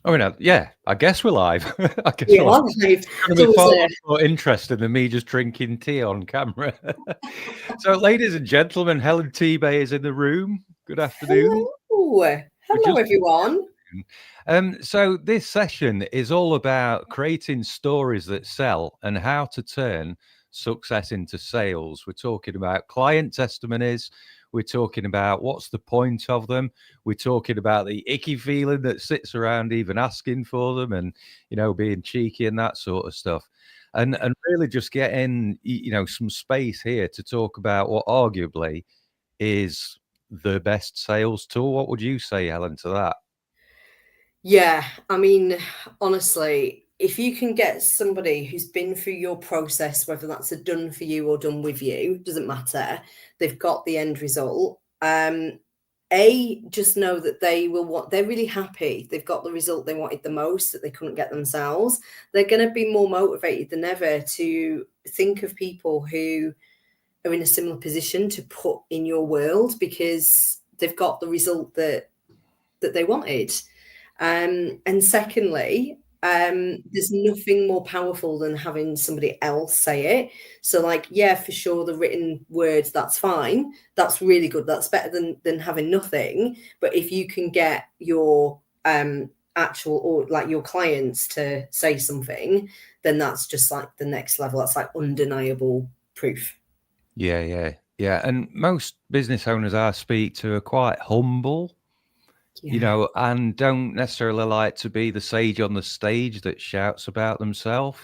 Yeah, I guess we're live. I guess We we're live. are live. It's going to So be was far a more interesting than me just drinking tea on camera. So, ladies and gentlemen, Helen Tebay is in the room. Good afternoon. hello. We're Hello, just everyone. so this session is all about creating stories that sell and how to turn success into sales. We're talking about client testimonies. We're talking about what's the point of them. We're talking about the icky feeling that sits around even asking for them and, being cheeky and that sort of stuff. And really just getting, some space here to talk about what arguably is the best sales tool. What would you say, Helen, to that? Yeah, I mean, honestly, if you can get somebody who's been through your process, whether that's a done for you or done with you, doesn't matter. They've got the end result. Just know that they will want, they're really happy. They've got the result they wanted the most that they couldn't get themselves. They're going to be more motivated than ever to think of people who are in a similar position to put in your world because they've got the result that they wanted. And secondly, there's nothing more powerful than having somebody else say it. So, like, yeah, for sure, the written words, that's fine. That's really good. That's better than having nothing. But if you can get your actual or like your clients to say something, then that's just like the next level. That's like undeniable proof. Yeah. And most business owners I speak to are quite humble, Yeah. and don't necessarily like to be the sage on the stage that shouts about themselves.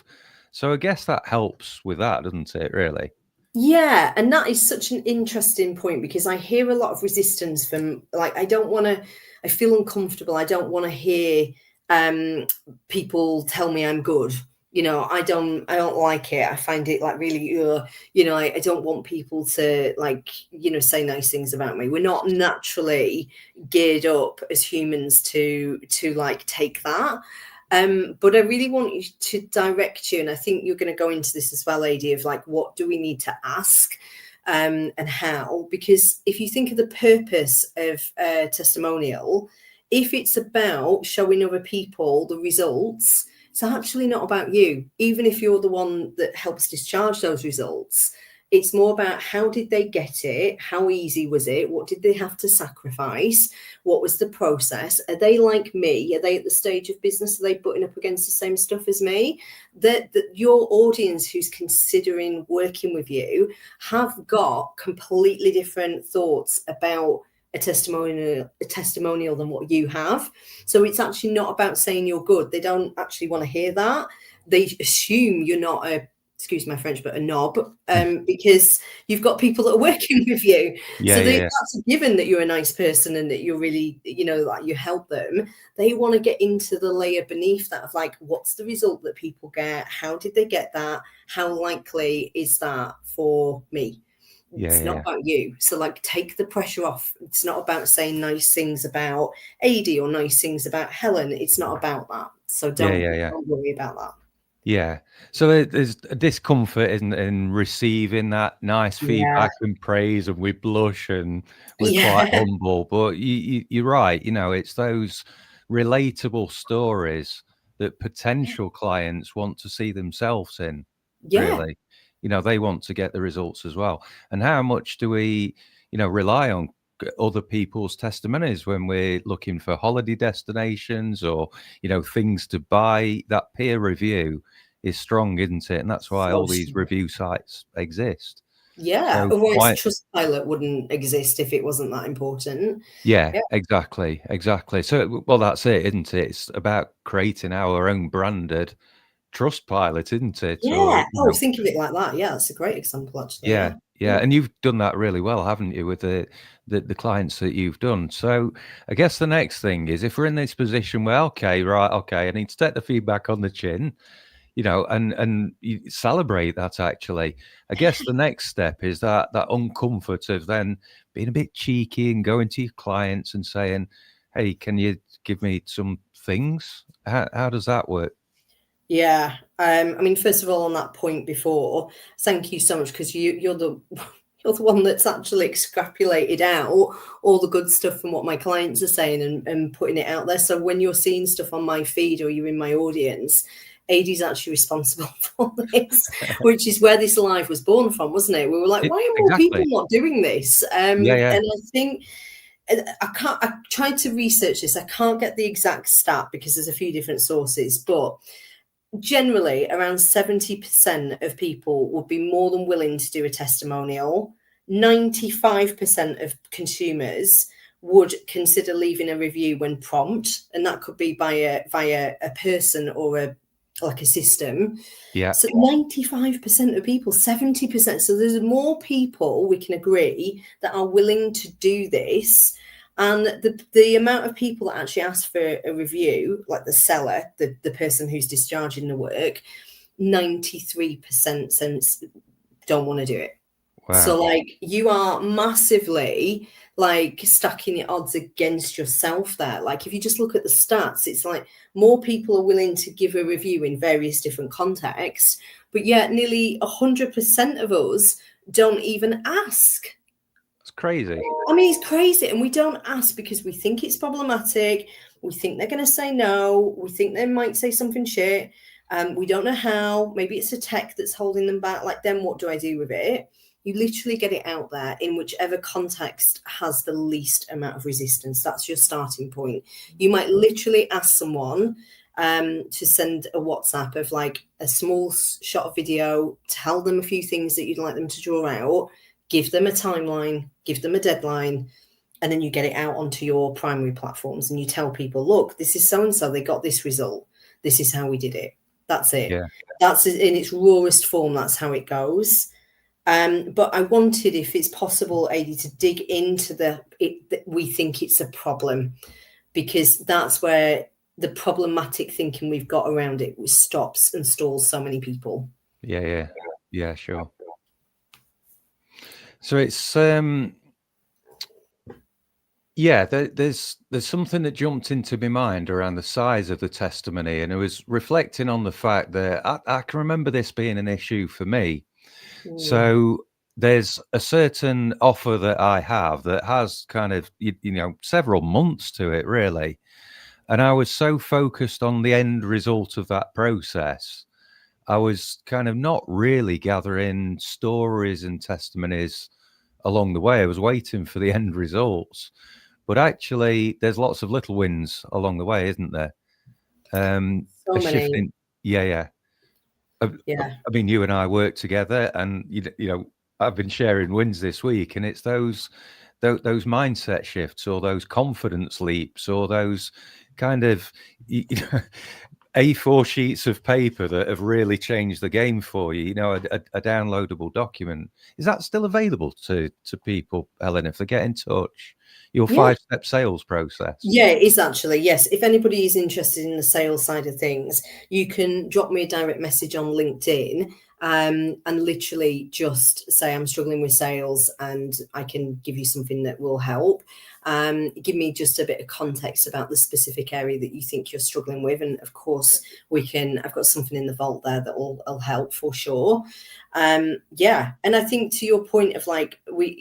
So I guess that helps with that, doesn't it, really? Yeah, and that is such an interesting point because I hear a lot of resistance from like I feel uncomfortable. I don't want to hear people tell me I'm good. I don't like it. I find it like really I don't want people to like, say nice things about me. We're not naturally geared up as humans to like take that. But I really want you to direct you, and I think you're going to go into this as well, Ady, of like, what do we need to ask and how? Because if you think of the purpose of a testimonial, if it's about showing other people the results, it's actually not about you, even if you're the one that helps discharge those results. It's more about how did they get it? How easy was it? What did they have to sacrifice? What was the process? Are they like me? Are they at the stage of business? Are they butting up against the same stuff as me? That your audience who's considering working with you have got completely different thoughts about a testimonial than what you have. So it's actually not about saying you're good. They don't actually want to hear that. They assume you're not excuse my French, but a knob, because you've got people that are working with you. Yeah, So yeah, yeah. that's a given that you're a nice person and that you're really, like you help them. They want to get into the layer beneath that of like, what's the result that people get? How did they get that? How likely is that for me? Yeah, It's not yeah. about you. So like take the pressure off. It's not about saying nice things about Ady or nice things about Helen. It's not about that. So Yeah, don't, yeah, yeah. don't worry about that. Yeah. So there's a discomfort in receiving that nice Yeah. feedback and praise, and we blush and we're quite Yeah. humble. But you're right. It's those relatable stories that potential clients want to see themselves in, Yeah. really. They want to get the results as well. And how much do we, rely on other people's testimonies when we're looking for holiday destinations or, things to buy? That peer review is strong, isn't it? And that's why For all these sure. review sites exist. Yeah. So Otherwise, quite, Trustpilot wouldn't exist if it wasn't that important. yeah, Yeah. exactly. So, well, that's it, isn't it? It's about creating our own branded trust pilot, isn't it? Or, Yeah. Oh, think of it like that. Yeah. That's a great example, actually. yeah, Yeah. yeah. And you've done that really well, haven't you, with the clients that you've done? So I guess the next thing is if we're in this position where, okay, right, okay, I need to take the feedback on the chin, and you celebrate that. Actually, I guess the next step is that uncomfort of then being a bit cheeky and going to your clients and saying, "Hey, can you give me some things?" How does that work? Yeah. I mean, first of all, on that point before, thank you so much because you're You're the one that's actually extrapolated out all the good stuff from what my clients are saying and putting it out there. So when you're seeing stuff on my feed or you're in my audience, Ady's actually responsible for this, which is where this live was born from, wasn't it? We were like, why are more people not doing this? And I think I tried to research this. I can't get the exact stat because there's a few different sources, but generally around 70% of people would be more than willing to do a testimonial. 95% of consumers would consider leaving a review when prompt, and that could be via a person or a system. Yeah. So 95% of people, 70%. So there's more people, we can agree, that are willing to do this. And the amount of people that actually ask for a review, like the seller, the person who's discharging the work, 93% don't want to do it. Wow. So like you are massively like stacking the odds against yourself there. Like if you just look at the stats, it's like more people are willing to give a review in various different contexts, but yet nearly 100% of us don't even ask. It's crazy. I mean, it's crazy. And we don't ask because we think it's problematic. We think they're going to say no. We think they might say something shit. We don't know how. Maybe it's a tech that's holding them back. Like, then what do I do with it? You literally get it out there in whichever context has the least amount of resistance. That's your starting point. You might literally ask someone to send a WhatsApp of like a small shot of video, tell them a few things that you'd like them to draw out, give them a timeline, give them a deadline, and then you get it out onto your primary platforms and you tell people, look, this is so-and-so, they got this result. This is how we did it. That's it. Yeah. That's in its rawest form. That's how it goes. But I wanted, if it's possible, Ady, to dig into we think it's a problem, because that's where the problematic thinking we've got around it stops and stalls so many people. Yeah, sure. So it's there's something that jumped into my mind around the size of the testimony, and I was reflecting on the fact that I can remember this being an issue for me. So there's a certain offer that I have that has kind of, several months to it, really. And I was so focused on the end result of that process, I was kind of not really gathering stories and testimonies along the way. I was waiting for the end results. But actually, there's lots of little wins along the way, isn't there? So many. Yeah. I mean, you and I work together, and I've been sharing wins this week, and it's those mindset shifts, or those confidence leaps, or those kind of A4 sheets of paper that have really changed the game for you. A downloadable document. Is that still available to people, Helen, if they get in touch? Your 5-step sales process. Yeah, it is actually. Yes. If anybody is interested in the sales side of things, you can drop me a direct message on LinkedIn and literally just say, I'm struggling with sales, and I can give you something that will help. Give me just a bit of context about the specific area that you think you're struggling with. And of course, I've got something in the vault there that will help for sure. And I think to your point of like,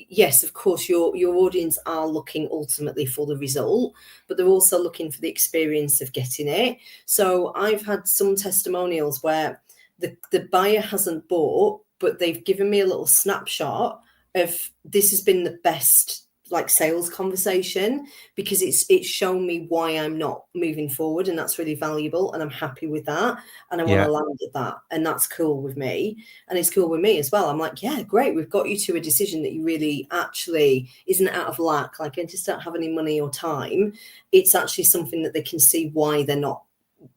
yes, of course, your audience are looking ultimately for the result, but they're also looking for the experience of getting it. So I've had some testimonials where the buyer hasn't bought, but they've given me a little snapshot of this has been the best like sales conversation, because it's shown me why I'm not moving forward, and that's really valuable, and I'm happy with that, and I want to land at that, and that's cool with me, and it's cool with me as well. I'm like, yeah, great, we've got you to a decision that you really actually isn't out of lack, like I just don't have any money or time. It's actually something that they can see why they're not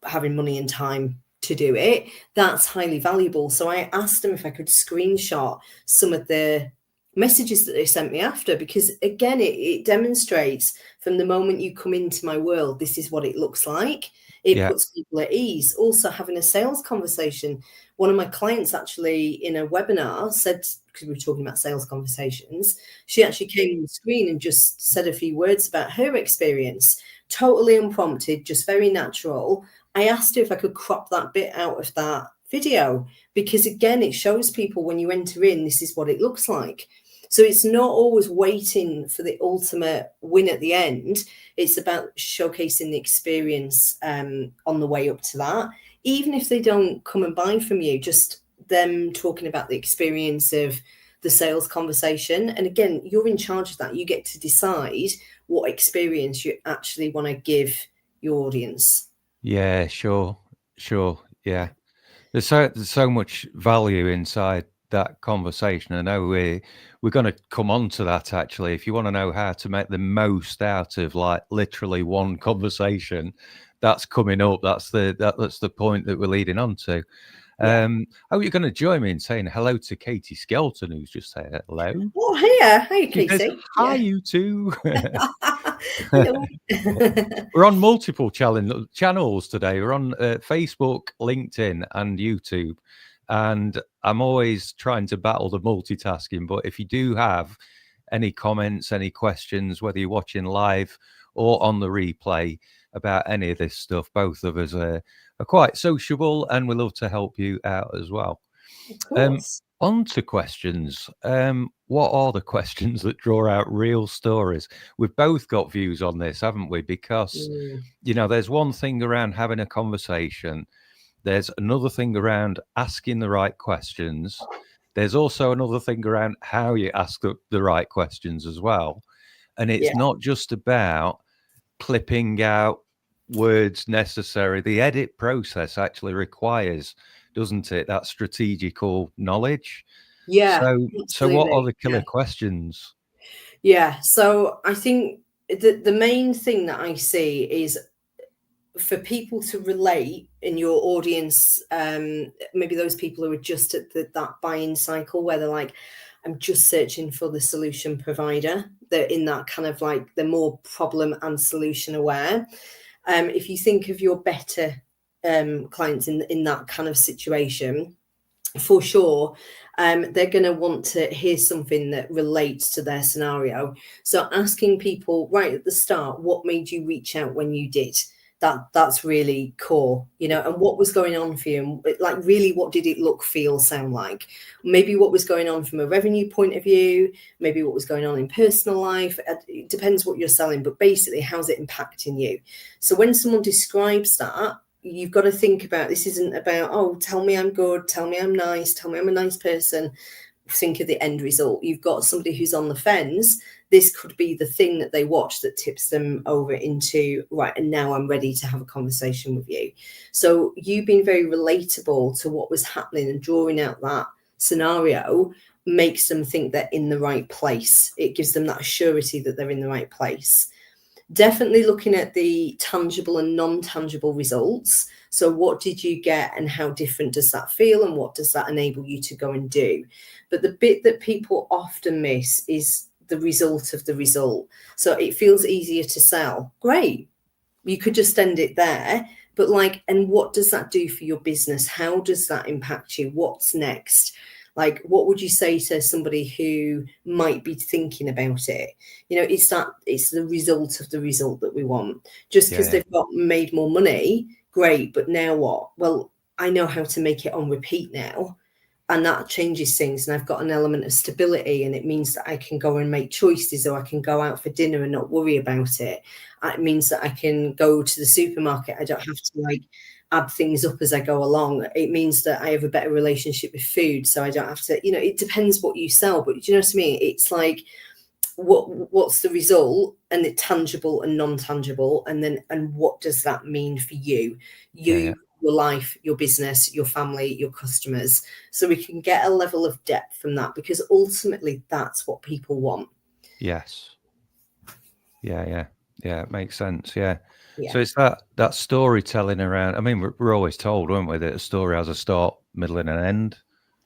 having money and time to do it. That's highly valuable. So I asked them if I could screenshot some of the messages that they sent me after, because again, it demonstrates from the moment you come into my world, this is what it looks like. It puts people at ease. Also, having a sales conversation. One of my clients actually in a webinar said, because we were talking about sales conversations, she actually came on the screen and just said a few words about her experience, totally unprompted, just very natural. I asked her if I could crop that bit out of that video, because again, it shows people when you enter in, this is what it looks like. So it's not always waiting for the ultimate win at the end. It's about showcasing the experience on the way up to that. Even if they don't come and buy from you, just them talking about the experience of the sales conversation. And again, you're in charge of that. You get to decide what experience you actually want to give your audience. Yeah, sure. Yeah. There's so much value inside that conversation. I know we're going to come on to that actually. If you want to know how to make the most out of like literally one conversation, that's coming up. That's the point that we're leading on to. Yeah. Oh, you're going to join me in saying hello to Katie Skelton, who's just said hello. Oh, hiya. Hi, She says, Casey. hi, Yeah. you two. Hello. We're on multiple channels today. We're on Facebook, LinkedIn, and YouTube. And I'm always trying to battle the multitasking. But if you do have any comments, any questions, whether you're watching live or on the replay about any of this stuff, both of us are quite sociable and we love to help you out as well. Of course. On to questions. What are the questions that draw out real stories? We've both got views on this, haven't we? Because, you know, there's one thing around having a conversation. There's another thing around asking the right questions. There's also another thing around how you ask the right questions as well. And it's not just about clipping out words necessary. The edit process actually requires, doesn't it, that strategical knowledge? Yeah. So what are Absolutely. the killer questions? Yeah. So I think the main thing that I see is for people to relate in your audience, maybe those people who are just at that buy-in cycle where they're like, I'm just searching for the solution provider. They're in that kind of like, they're more problem and solution aware. If you think of your better clients in that kind of situation, for sure, they're going to want to hear something that relates to their scenario. So asking people right at the start, what made you reach out when you did? That's really core, you know, and what was going on for you, and like really what did it look, feel, sound like? Maybe what was going on from a revenue point of view, maybe what was going on in personal life. It depends what you're selling, but basically how's it impacting you? So when someone describes that, you've got to think about, this isn't about, oh, tell me I'm good, tell me I'm nice, tell me I'm a nice person. Think of the end result. You've got somebody who's on the fence. This could be the thing that they watch that tips them over into, right, and now I'm ready to have a conversation with you. So you being very relatable to what was happening and drawing out that scenario makes them think they're in the right place. It gives them that surety that they're in the right place. Definitely looking at the tangible and non-tangible results. So what did you get and how different does that feel and what does that enable you to go and do? But the bit that people often miss is the result of the result. So it feels easier to sell. Great. You could just end it there. But like, and what does that do for your business? How does that impact you? What's next? Like, what would you say to somebody who might be thinking about it? You know, it's the result of the result that we want. Just because they've got made more money, great. But now what? Well, I know how to make it on repeat now. And that changes things. And I've got an element of stability, and it means that I can go and make choices, or I can go out for dinner and not worry about it. It means that I can go to the supermarket. I don't have to like add things up as I go along. It means that I have a better relationship with food. So I don't have to, you know, it depends what you sell, but do you know what I mean? It's like, what's the result, and the tangible and non-tangible, and then, and what does that mean for you, your life, your business, your family, your customers? So we can get a level of depth from that, because ultimately that's what people want. Yes. Yeah, it makes sense. Yeah. Yeah. So it's that storytelling around. I mean, we're always told, weren't we, that a story has a start, middle, and an end.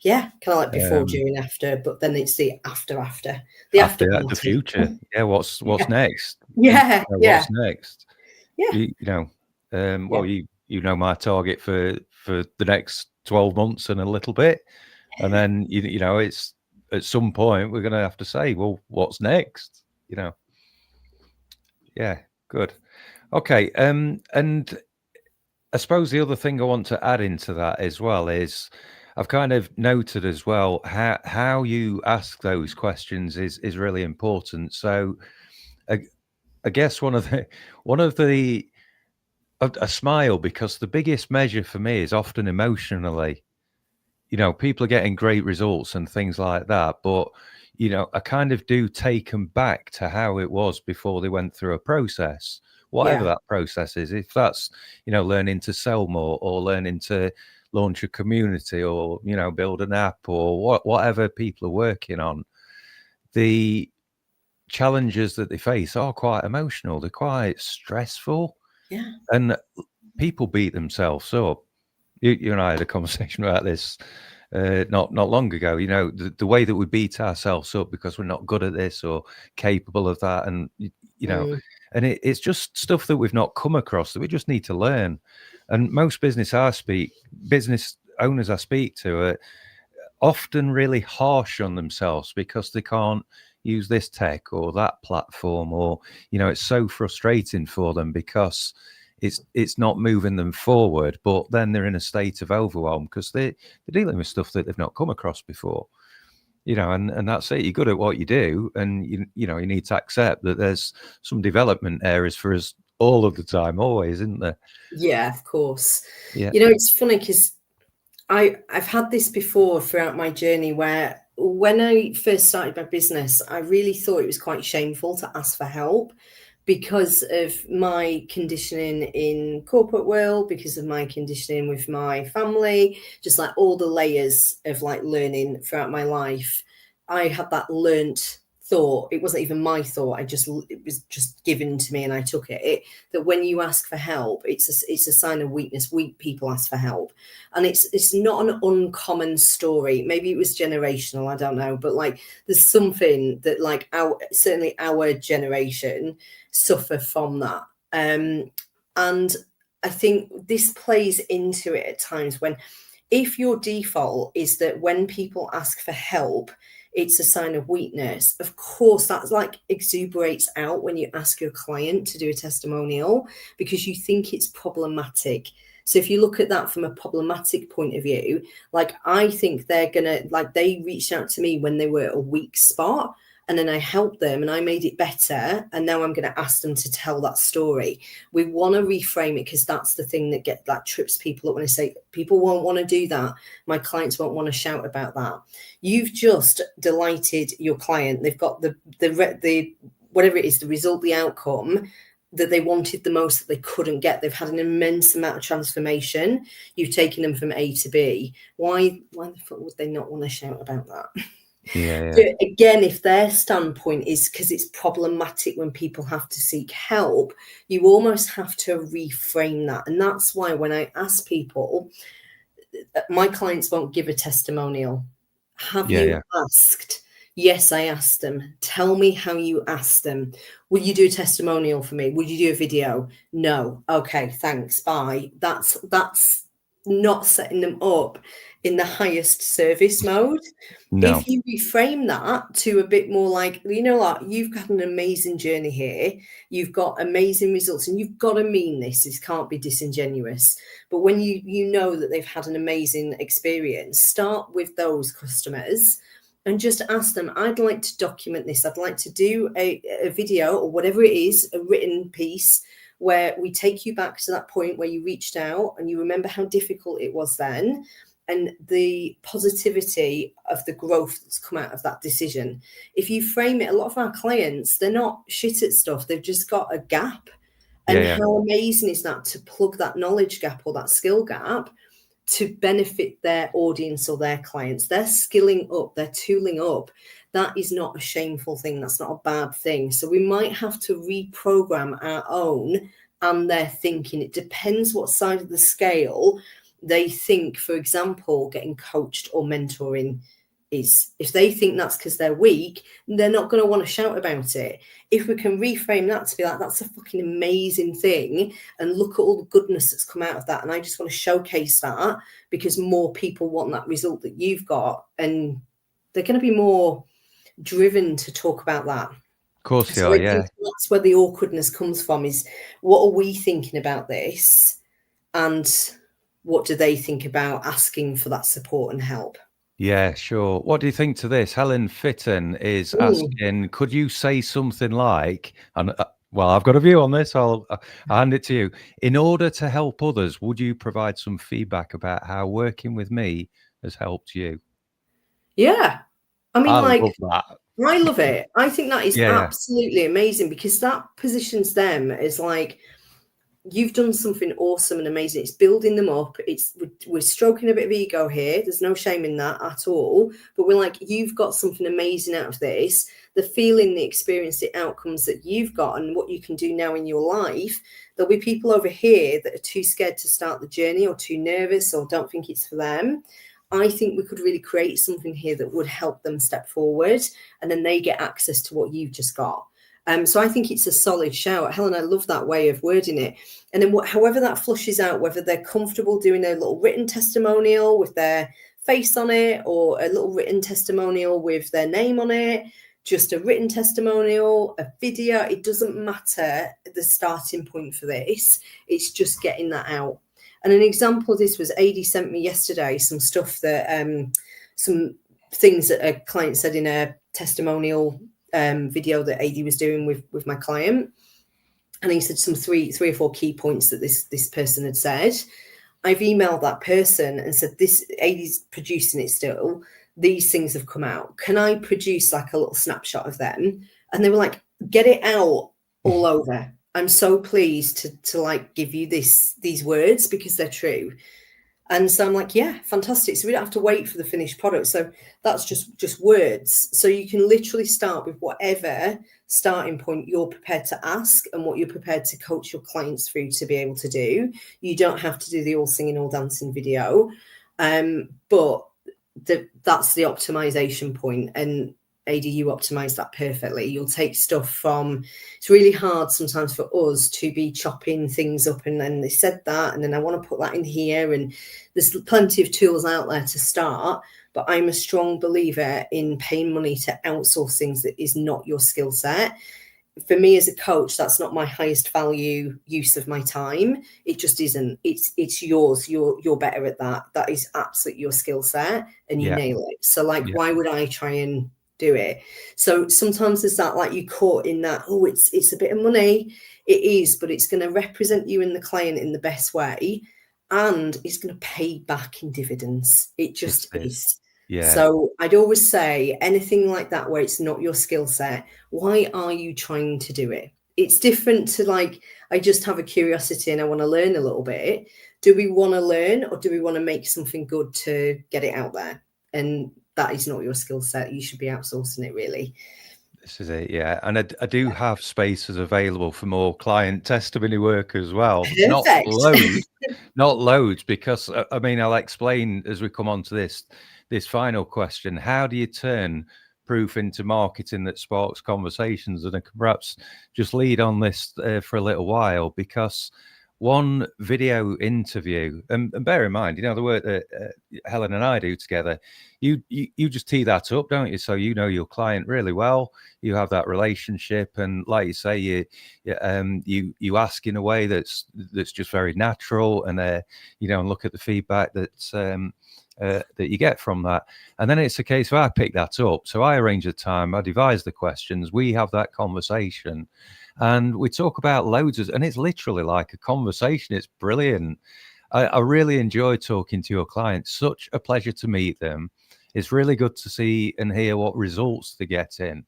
Yeah, kind of like before, during, after, but then it's the after the After after that, the party. future. Yeah, what's next? Yeah, What's next? yeah. You know, well, you know my target for the next 12 months and a little bit, and then you know, it's at some point we're going to have to say, well, what's next? You know. Yeah, good. Okay, and I suppose the other thing I want to add into that as well is, I've kind of noted as well how you ask those questions is really important. So I guess one of the a smile, because the biggest measure for me is often emotionally. You know, people are getting great results and things like that, but you know, I kind of do take them back to how it was before they went through a process, whatever Yeah. that process is. If that's, you know, learning to sell more, or learning to launch a community, or you know, build an app, or whatever people are working on, the challenges that they face are quite emotional. They're quite stressful, Yeah. and people beat themselves up. You and I had a conversation about this not long ago. You know, the way that we beat ourselves up because we're not good at this or capable of that, and you know, Mm. and it's just stuff that we've not come across that we just need to learn. And most business owners I speak to are often really harsh on themselves because they can't use this tech or that platform, or you know, it's so frustrating for them because it's not moving them forward, but then they're in a state of overwhelm because they're dealing with stuff that they've not come across before, you know, and that's it. You're good at what you do, and you know, you need to accept that there's some development areas for us all of the time, always, isn't there? Yeah, of course. Yeah, You know, it's funny because I've had this before throughout my journey where when I first started my business, I really thought it was quite shameful to ask for help because of my conditioning in corporate world, because of my conditioning with my family, just like all the layers of like learning throughout my life. I had that learnt thought. It wasn't even my thought. It was just given to me and I took it. That when you ask for help, it's a sign of weakness. Weak people ask for help. And it's not an uncommon story. Maybe it was generational, I don't know, but like there's something that like certainly our generation suffer from that. And I think this plays into it at times when, if your default is that when people ask for help, it's a sign of weakness, of course, that's like exuberates out when you ask your client to do a testimonial because you think it's problematic. So if you look at that from a problematic point of view, like I think they're gonna, like they reached out to me when they were at a weak spot and then I helped them and I made it better. And now I'm going to ask them to tell that story. We want to reframe it because that's the thing that trips people up when I say people won't want to do that. My clients won't want to shout about that. You've just delighted your client. They've got the whatever it is, the result, the outcome that they wanted the most that they couldn't get. They've had an immense amount of transformation. You've taken them from A to B. Why the fuck would they not want to shout about that? yeah, But again, if their standpoint is because it's problematic when people have to seek help, you almost have to reframe that. And that's why when I ask people, my clients won't give a testimonial. Have you yeah. asked? Yes, I asked them. Tell me how you asked them. Will you do a testimonial for me? Would you do a video? No. Okay, thanks. Bye. That's not setting them up in the highest service mode. No, If you reframe that to a bit more like, you know what, you've got an amazing journey here, you've got amazing results, and you've got to mean this can't be disingenuous. But when you know that they've had an amazing experience, start with those customers and just ask them, I'd like to document this. I'd like to do a video or whatever it is, a written piece where we take you back to that point where you reached out and you remember how difficult it was then and the positivity of the growth that's come out of that decision. If you frame it, a lot of our clients, they're not shit at stuff. They've just got a gap. And yeah. how amazing is that to plug that knowledge gap or that skill gap to benefit their audience or their clients? They're skilling up, they're tooling up. That is not a shameful thing. That's not a bad thing. So we might have to reprogram our own and their thinking. It depends what side of the scale they think, for example, getting coached or mentoring is. If they think that's because they're weak, they're not going to want to shout about it. If we can reframe that to be like, that's a fucking amazing thing, and look at all the goodness that's come out of that, and I just want to showcase that because more people want that result that you've got, and they're going to be more driven to talk about that. Of course they So are. I Yeah, think that's where the awkwardness comes from, is what are we thinking about this? And what do they think about asking for that support and help? Yeah, sure. What do you think to this? Helen Fitton is Mm. asking, could you say something like, and well, I've got a view on this. I'll hand it to you. In order to help others, would you provide some feedback about how working with me has helped you? Yeah. I mean, I like, love that. I love it. I think that is Yeah, absolutely amazing, because that positions them as like, you've done something awesome and amazing. It's building them up. We're stroking a bit of ego here. There's no shame in that at all. But we're like, you've got something amazing out of this. The feeling, the experience, the outcomes that you've got, and what you can do now in your life. There'll be people over here that are too scared to start the journey, or too nervous, or don't think it's for them. I think we could really create something here that would help them step forward, and then they get access to what you've just got. So I think it's a solid shout. Helen, I love that way of wording it. And then however that flushes out, whether they're comfortable doing a little written testimonial with their face on it, or a little written testimonial with their name on it, just a written testimonial, a video, it doesn't matter the starting point for this. It's just getting that out. And an example of this was Ady sent me yesterday some stuff that, some things that a client said in a testimonial video that Ady was doing with my client. And he said some three or four key points that this person had said. I've emailed that person and said, this, Ady's producing it still. These things have come out. Can I produce like a little snapshot of them? And they were like, get it out all over. I'm so pleased to like give you these words, because they're true. And so I'm like, yeah, fantastic. So we don't have to wait for the finished product. So that's just words. So you can literally start with whatever starting point you're prepared to ask, and what you're prepared to coach your clients through to be able to do. You don't have to do the all singing, all dancing video. But that's the optimization point. And Ady, you optimize that perfectly. You'll take stuff from, it's really hard sometimes for us to be chopping things up, and then they said that, and then I want to put that in here, and there's plenty of tools out there to start. But I'm a strong believer in paying money to outsource things that is not your skill set. For me as a coach, that's not my highest value use of my time. It just isn't. It's yours. You're better at that. That is absolutely your skill set, and you nail it. So like, why would I try and do it? So sometimes there's that, like, you caught in that, oh, it's a bit of money. It is, but it's going to represent you and the client in the best way, and it's going to pay back in dividends. It just is. Yeah. So I'd always say, anything like that where it's not your skill set, why are you trying to do it? It's different to like, I just have a curiosity and I want to learn a little bit. Do we want to learn, or do we want to make something good to get it out there? And that is not your skill set. You should be outsourcing it, really. This is it, yeah. And I do have spaces available for more client testimony work as well. Perfect. Not loads, because I mean, I'll explain as we come on to this final question. How do you turn proof into marketing that sparks conversations? And I can perhaps just lead on this for a little while, because one video interview, and bear in mind, the work that Helen and I do together, you just tee that up, don't you? So you know your client really well, you have that relationship, and like you say, you ask in a way that's just very natural, and and look at the feedback that you get from that. And then it's a case where I pick that up. So I arrange the time, I devise the questions, we have that conversation, and we talk about loads of, and it's literally like a conversation. It's brilliant. I really enjoy talking to your clients. Such a pleasure to meet them. It's really good to see and hear what results they get in,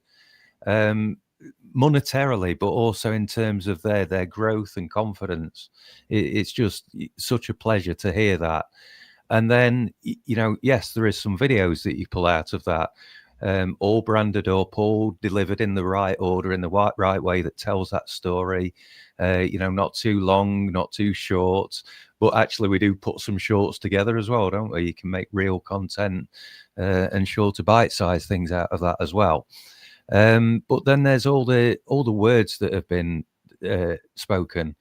monetarily, but also in terms of their growth and confidence. It's just such a pleasure to hear that. And then, yes, there is some videos that you pull out of that, all branded up, all delivered in the right order, in the right way that tells that story. Not too long, not too short, but actually we do put some shorts together as well, don't we? You can make real content and shorter bite-sized things out of that as well. But then there's all the words that have been spoken.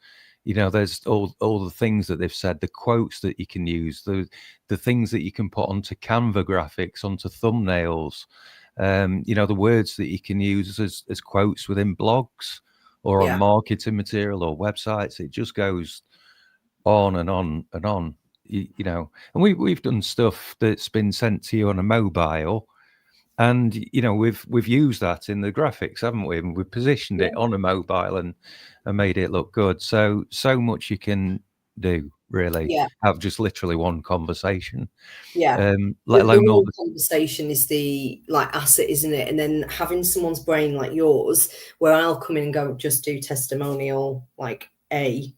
There's all the things that they've said, the quotes that you can use, the things that you can put onto Canva graphics, onto thumbnails, the words that you can use as quotes within blogs or on marketing material or websites. It just goes on and on and on. you know, and we've done stuff that's been sent to you on a mobile, and you know we've used that in the graphics, haven't we? And we've positioned it on a mobile and made it look good. So much you can do, really. Yeah. Have just literally one conversation. Yeah. Let The alone all one the conversation is the like asset, isn't it? And then having someone's brain like yours, where I'll come in and go, just do testimonial like A.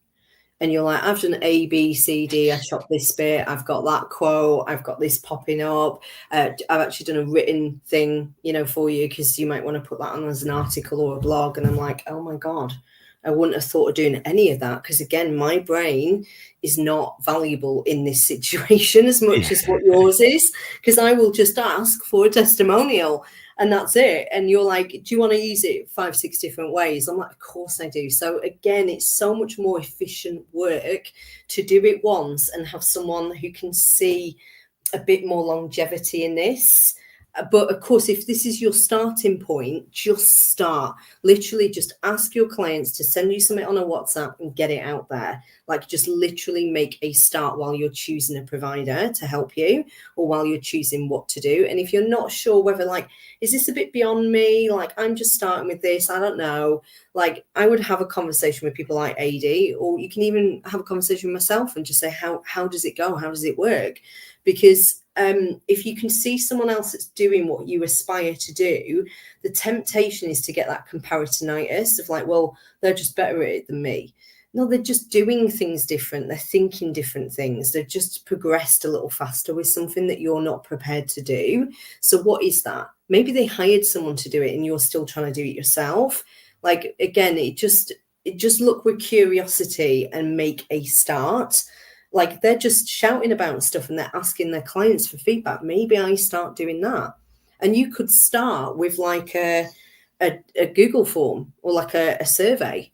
And you're like, I've done A, B, C, D. I shot this bit. I've got that quote. I've got this popping up. I've actually done a written thing, you know, for you because you might want to put that on as an article or a blog. And I'm like, oh my God, I wouldn't have thought of doing any of that because, again, my brain is not valuable in this situation as much as what yours is, because I will just ask for a testimonial and that's it. And you're like, do you want to use it 5-6 different ways? I'm like, of course I do. So again, it's so much more efficient work to do it once and have someone who can see a bit more longevity in this. But of course, if this is your starting point, just start. Literally just ask your clients to send you something on a WhatsApp and get it out there. Like, just literally make a start while you're choosing a provider to help you, or while you're choosing what to do. And if you're not sure whether, like, is this a bit beyond me? Like, I'm just starting with this, I don't know. Like, I would have a conversation with people like Ady, or you can even have a conversation with myself and just say, how does it go? How does it work? Because if you can see someone else that's doing what you aspire to do, the temptation is to get that comparisonitis of like, well, they're just better at it than me. No, they're just doing things different. They're thinking different things. They've just progressed a little faster with something that you're not prepared to do. So what is that? Maybe they hired someone to do it and you're still trying to do it yourself. Like, again, it just look with curiosity and make a start. Like, they're just shouting about stuff and they're asking their clients for feedback. Maybe I start doing that. And you could start with like a Google form or like a survey,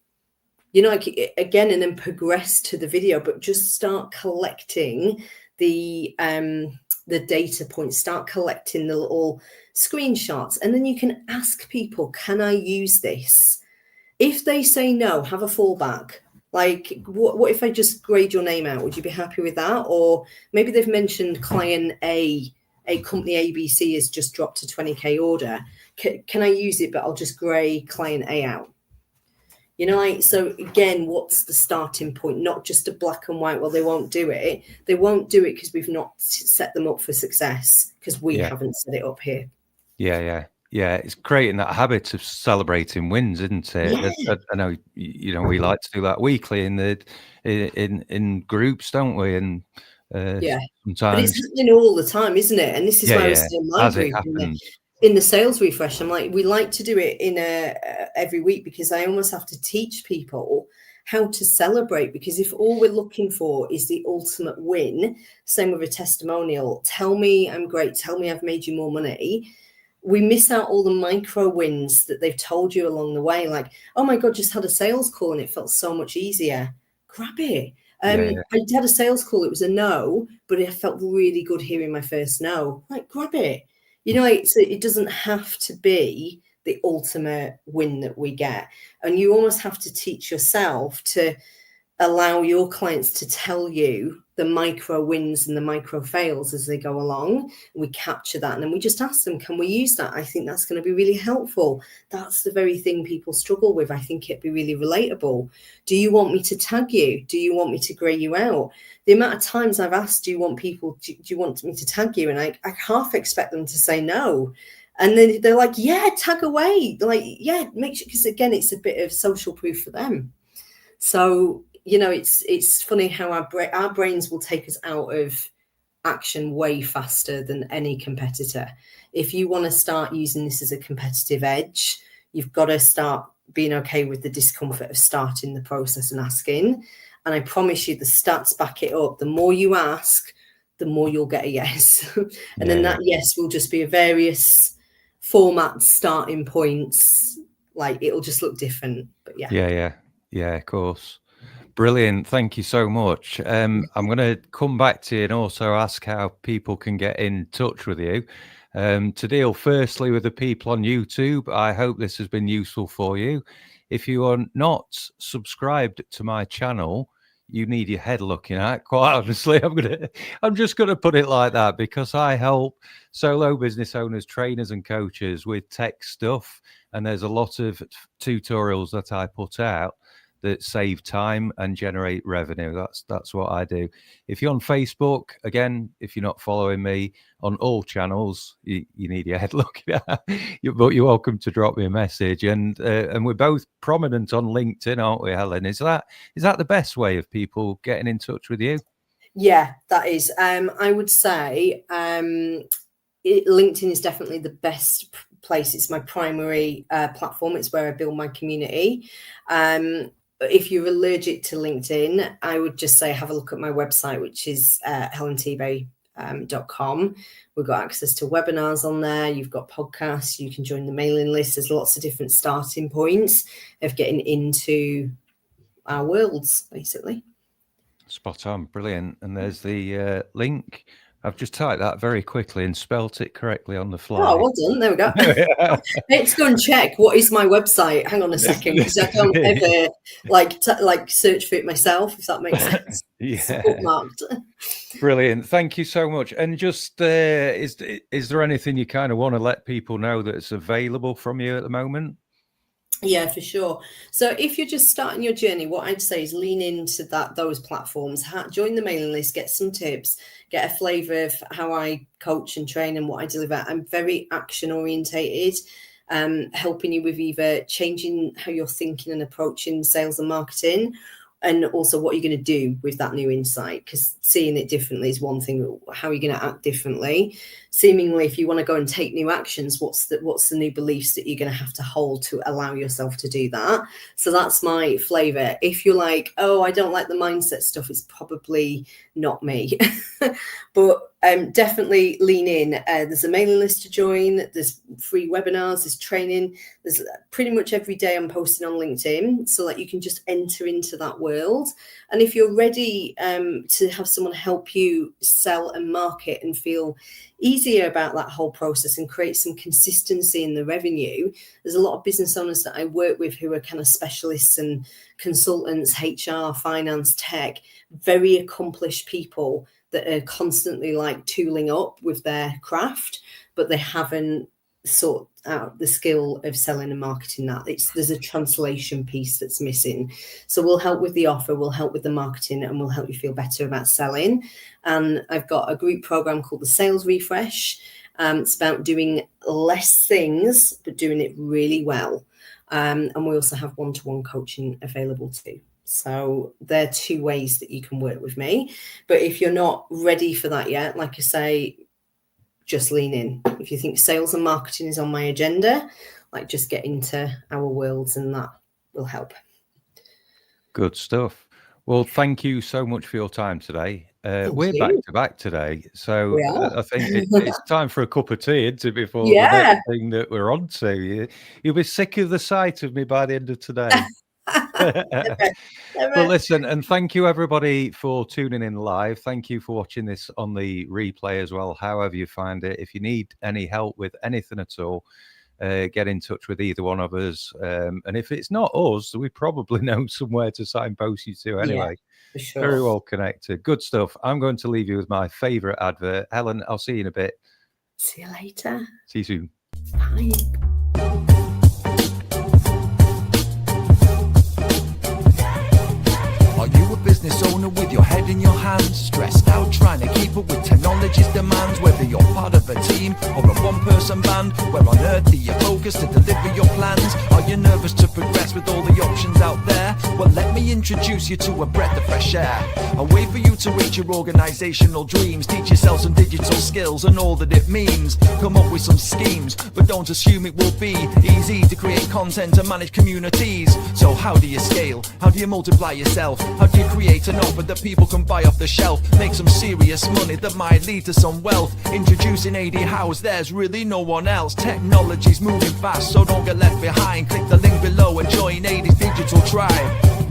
you know, like, again, and then progress to the video, but just start collecting the data points, start collecting the little screenshots, and then you can ask people, can I use this? If they say no, have a fallback. Like, what if I just grade your name out? Would you be happy with that? Or maybe they've mentioned client A company ABC has just dropped a 20K order. Can I use it, but I'll just grey client A out? You know, like, so again, what's the starting point? Not just a black and white, well, they won't do it. They won't do it because we've not set them up for success, because we haven't set it up here. Yeah. It's creating that habit of celebrating wins, isn't it? Yeah. I know, you know, we like to do that weekly in groups, don't we? And Yeah. But it's sometimes, happening all the time, isn't it? And this is where I was saying my as it group happens. in the sales refresh, I'm like, we like to do it in every week, because I almost have to teach people how to celebrate. Because if all we're looking for is the ultimate win, same with a testimonial, tell me I'm great, tell me I've made you more money, we miss out all the micro wins that they've told you along the way. Like, oh my God, just had a sales call and it felt so much easier. Grab it. I had a sales call. It was a no, but it felt really good hearing my first no. Like, grab it. You know, it doesn't have to be the ultimate win that we get. And you almost have to teach yourself to allow your clients to tell you the micro wins and the micro fails as they go along. We capture that, and then we just ask them, can we use that? I think that's going to be really helpful. That's the very thing people struggle with. I think it'd be really relatable. Do you want me to tag you? Do you want me to grey you out? The amount of times I've asked, do you want me to tag you? And I half expect them to say no. And then they're like, yeah, tag away. Like, yeah, make sure, because again, it's a bit of social proof for them. So, you know, it's funny how our brains will take us out of action way faster than any competitor. If you want to start using this as a competitive edge, you've got to start being okay with the discomfort of starting the process and asking. And I promise you, the stats back it up. The more you ask, the more you'll get a yes. And then that yes will just be a various formats, starting points. Like, it'll just look different. But Yeah, of course. Brilliant. Thank you so much. I'm going to come back to you and also ask how people can get in touch with you. To deal firstly with the people on YouTube, I hope this has been useful for you. If you are not subscribed to my channel, you need your head looking at. Quite honestly, I'm just gonna put it like that, because I help solo business owners, trainers, and coaches with tech stuff, and there's a lot of tutorials that I put out that save time and generate revenue. That's what I do. If you're on Facebook, again, if you're not following me on all channels, you need your head looking at. But you're welcome to drop me a message. And we're both prominent on LinkedIn, aren't we, Helen? Is that the best way of people getting in touch with you? Yeah, that is. I would say LinkedIn is definitely the best place. It's my primary platform. It's where I build my community. If you're allergic to LinkedIn, I would just say have a look at my website, which is helentebay.com. We've got access to webinars on there. You've got podcasts. You can join the mailing list. There's lots of different starting points of getting into our worlds, basically. Spot on. Brilliant. And there's the link. I've just typed that very quickly and spelt it correctly on the fly. Oh, well done. There we go. Let's go and check what is my website. Hang on a second, because I don't ever like search for it myself, if that makes sense. Yeah. Bookmarked. Brilliant. Thank you so much. And just is there anything you kind of want to let people know that's available from you at the moment? Yeah, for sure. So if you're just starting your journey, what I'd say is lean into those platforms, join the mailing list, get some tips, get a flavour of how I coach and train and what I deliver. I'm very action orientated, helping you with either changing how you're thinking and approaching sales and marketing, and also what you're going to do with that new insight, because seeing it differently is one thing. How are you going to act differently? Seemingly, if you want to go and take new actions, what's the new beliefs that you're going to have to hold to allow yourself to do that? So that's my flavor. If you're like, oh, I don't like the mindset stuff, it's probably not me. But definitely lean in. There's a mailing list to join. There's free webinars. There's training. There's pretty much every day I'm posting on LinkedIn, so that you can just enter into that world. And if you're ready to have someone help you sell and market and feel easier about that whole process and create some consistency in the revenue, there's a lot of business owners that I work with who are kind of specialists and consultants, HR, finance, tech, very accomplished people that are constantly like tooling up with their craft, but they haven't sought out the skill of selling and marketing that. There's a translation piece that's missing. So we'll help with the offer, we'll help with the marketing, and we'll help you feel better about selling. And I've got a group program called the Sales Refresh. It's about doing less things, but doing it really well. And we also have one-to-one coaching available too. So there are 2 ways that you can work with me. But if you're not ready for that yet, like I say, just lean in. If you think sales and marketing is on my agenda, like just get into our worlds, and that will help. Good stuff. Well, thank you so much for your time today. We're back to back today, so I think it's time for a cup of tea, isn't it, before the next thing that we're on to. You'll be sick of the sight of me by the end of today. Well, listen, and thank you everybody for tuning in live. Thank you for watching this on the replay as well, however you find it. If you need any help with anything at all, get in touch with either one of us, and if it's not us, we probably know somewhere to signpost you to anyway. For sure. Very well connected. Good stuff. I'm going to leave you with my favorite advert. Helen, I'll see you in a bit. See you later. See you soon. Bye. Are you a business owner with your head in your hands, stressed out trying to keep up with technology's demands? Whether you're part of a team or a one-person band, where on earth do you focus to deliver your plans? Are you nervous to progress with all the options out there? Well, let me introduce you to a breath of fresh air, a way for you to reach your organizational dreams. Teach yourself some digital skills and all that it means. Come up with some schemes, but don't assume it will be easy to create content and manage communities. So how do you scale? How do you multiply yourself? How do you create an offer that people can buy off the shelf? Make some serious money that might lead to some wealth. Introducing Ady Howes, there's really no one else. Technology's moving fast, so don't get left behind. Click the link below and join Ady's digital tribe.